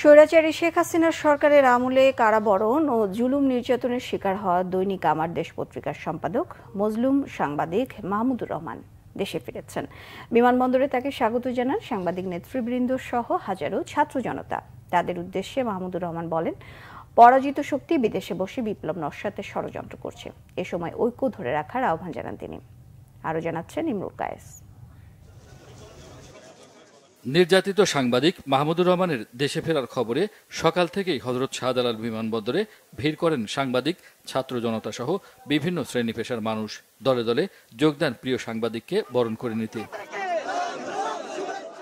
স্বৈরাচারী শেখ হাসিনার সরকারের আমলে কারাবরণ ও জুলুম নির্যাতনের শিকার হওয়া দৈনিক আমার দেশ পত্রিকার সম্পাদক মজলুম সাংবাদিক মাহমুদুর রহমান দেশে ফিরেছেন। বিমানবন্দরে তাকে স্বাগত জানান সাংবাদিক নেতৃবৃন্দ সহ হাজারো ছাত্র জনতা। তাদের উদ্দেশ্যে মাহমুদুর রহমান বলেন, পরাজিত শক্তি বিদেশে বসে বিপ্লব নস্যাতের ষড়যন্ত্র করছে। এ সময় ঐক্য ধরে রাখার আহ্বান জানান তিনি। আরও জানাচ্ছেন ইমরুল কায়েস। নির্যাতিত সাংবাদিক মাহমুদুর রহমানের দেশে ফেরার খবরে সকাল থেকেই হযরত শাহজালাল বিমানবন্দরে ভিড় করেন সাংবাদিক, ছাত্র জনতা সহ বিভিন্ন শ্রেণী পেশার মানুষ। দলে দলে যোগদান প্রিয় সাংবাদিককে বরণ করে নিতে।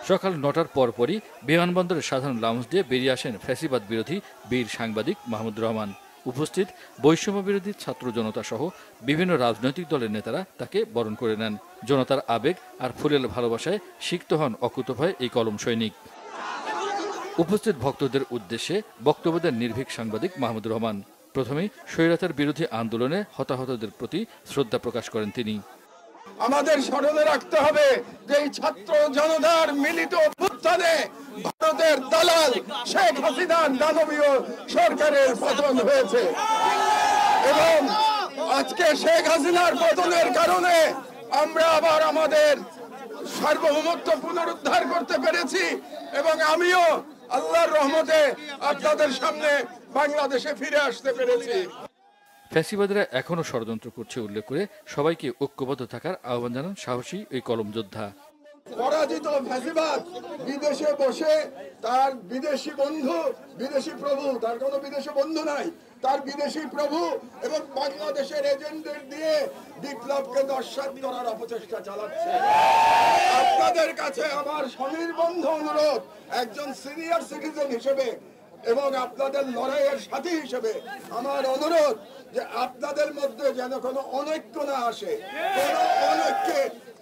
সকাল ৯টার পরপরই বিমানবন্দরের সাধারণ লাউঞ্জ দিয়ে বেরিয়ে আসেন ফ্যাসিবাদ বিরোধী বীর সাংবাদিক মাহমুদুর রহমান। উপস্থিত বৈষম্য বিরোধী ছাত্র জনতা সহ বিভিন্ন রাজনৈতিক দলের নেতারা তাকে বরণ করে নেন। জনতার আবেগ আর ফুলেল ভালোবাসায় সিক্ত হন অকুতভয় এই কলম সৈনিক। উপস্থিত ভক্তদের উদ্দেশ্যে বক্তব্য দেন নির্ভীক সাংবাদিক মাহমুদুর রহমান। প্রথমেই স্বৈরাচার বিরোধী আন্দোলনে হতাহতদের প্রতি শ্রদ্ধা প্রকাশ করেন তিনি। আমাদের স্মরণে রাখতে হবে যে এই ছাত্র জনতার মিলিত অভ্যুত্থানে ভারতের দালাল শেখ হাসিনার দানবীয় সরকারের পতন হয়েছে এবং আজকে শেখ হাসিনার পতনের কারণে আমরা আবার আমাদের সার্বভৌমত্ব পুনরুদ্ধার করতে পেরেছি এবং আমিও আল্লাহর রহমতে আপনাদের সামনে বাংলাদেশে ফিরে আসতে পেরেছি। ফ্যাসিবাদীরা এখনও ষড়যন্ত্র করছে উল্লেখ করে সবাইকে ঐক্যবদ্ধ থাকার আহ্বান জানান সাহসী এই কলম যোদ্ধা। পরাজিত ফ্যাসিবাদ বিদেশে বসে তার বিদেশি বন্ধু, বিদেশি প্রভু, তার কোনো বিদেশি বন্ধু নাই, তার বিদেশি প্রভু এবং বাংলাদেশের এজেন্টদের দিয়ে বিপ্লবকে নস্যাৎ করার অপচেষ্টা চালাচ্ছে। আপনাদের কাছে আমার সনির্বন্ধ অনুরোধ, একজন সিনিয়র সিটিজেন হিসেবে এবং আপনাদের লড়াইয়ের সাথী হিসেবে আমার অনুরোধ যে আপনাদের মধ্যে যেন কোনো অনৈক্য না আসে,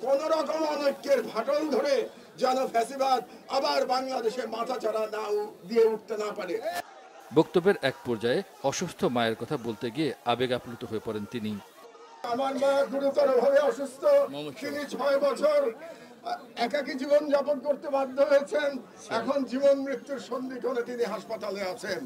কোন রকম অনৈক্যের ফাটল ধরে যেন ফ্যাসিবাদ আবার বাংলাদেশে মাথাচাড়া না দিয়ে উঠতে না পারে। বক্তব্যের এক পর্যায়ে অসুস্থ মায়ের কথা বলতে গিয়ে আবেগ আপ্লুত হয়ে পড়েন তিনি। আমার মা গুরুতরভাবে অসুস্থ, তিনি ৬ বছর একাকী জীবন যাপন করতে বাধ্য হয়েছেন, এখন জীবন মৃত্যুর সন্ধিক্ষণে তিনি হাসপাতালে আছেন।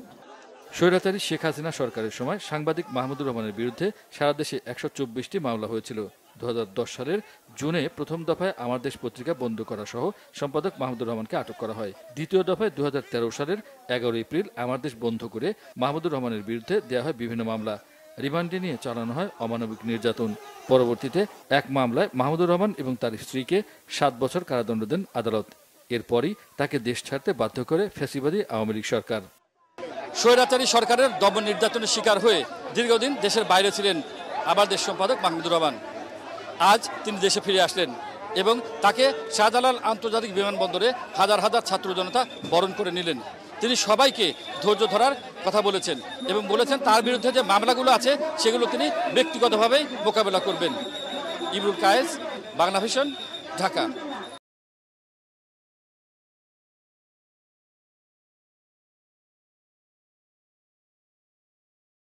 স্বৈরাচারী শেখ হাসিনা সরকারের সময় সাংবাদিক মাহমুদুর রহমানের বিরুদ্ধে সারা দেশে ১২৪টি মামলা হয়েছিল। ২০১০ সালের জুনে প্রথম দফায় আমার দেশ পত্রিকা বন্ধ করা সহ সম্পাদক মাহমুদুর রহমানকে আটক করা হয়। দ্বিতীয় দফায় ২০১৩ সালের ১১ এপ্রিল আমার দেশ বন্ধ করে মাহমুদুর রহমানের বিরুদ্ধে দেওয়া হয় বিভিন্ন মামলা। রিমান্ডে নিয়ে চালানো হয় অমানবিক নির্যাতন। পরবর্তীতে এক মামলায় মাহমুদুর রহমান এবং তার স্ত্রীকে ৭ বছর কারাদণ্ড দেন আদালত। এরপরই তাকে দেশ ছাড়তে বাধ্য করে ফ্যাসিবাদী আওয়ামী লীগ সরকার। স্বৈরাচারী সরকারের দমন নির্যাতনের শিকার হয়ে দীর্ঘদিন দেশের বাইরে ছিলেন আমার দেশ সম্পাদক মাহমুদুর রহমান। আজ তিনি দেশে ফিরে আসলেন এবং তাকে শাহজালাল আন্তর্জাতিক বিমানবন্দরে হাজার হাজার ছাত্র জনতা বরণ করে নিলেন। তিনি সবাইকে ধৈর্য ধরার কথা বলেছেন এবং বলেছেন তার বিরুদ্ধে যে মামলাগুলো আছে সেগুলো তিনি ব্যক্তিগতভাবেই মোকাবেলা করবেন। ইমরুল কায়েস, বাংলা ভিশন, ঢাকা।